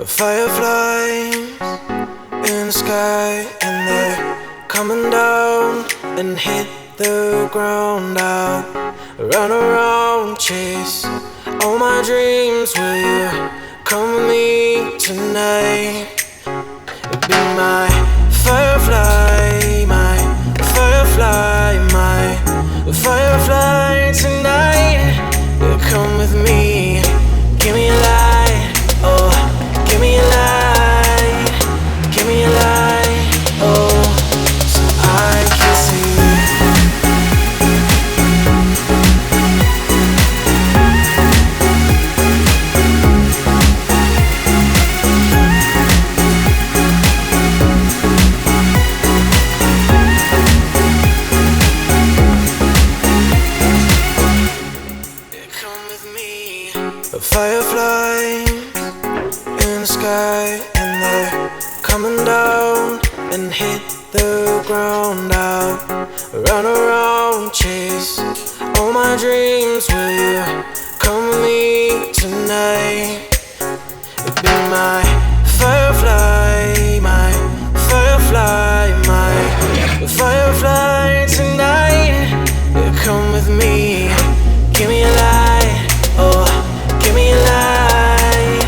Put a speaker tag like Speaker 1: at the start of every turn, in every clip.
Speaker 1: Fireflies in the sky, and they're coming down and hit the ground. I'll run around, chase all my dreams. Will you come with me tonight? Be my firefly, my firefly, my firefly tonight. Come with me, give me a light, oh, give me a light, give me a light, oh, so I can see. Come with me. Firefly in the sky, and they're coming down and hit the ground. I'll run around, chase all my dreams. Will you come with me tonight? Be my firefly, my firefly, my firefly tonight. Come with me, give me a light, oh, give me a light,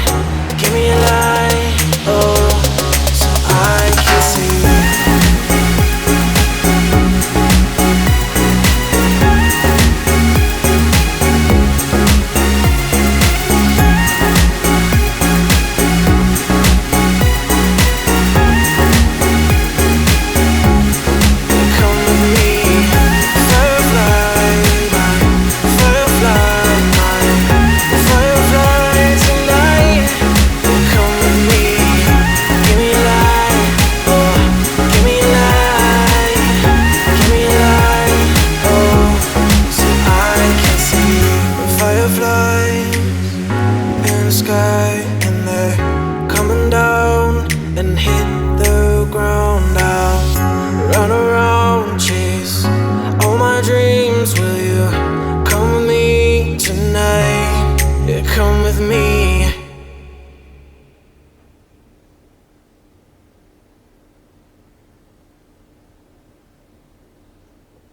Speaker 1: give me a light, oh, so I can see. Come with me, firefly, my firefly, my firefly tonight. Come with me, give me a light, oh, give me a light, give me a light, oh, so I can see. Fireflies in the sky, and they're coming down and hit the ground. I'll run around, chase all my dreams. Will you come with me tonight? Yeah, come with me.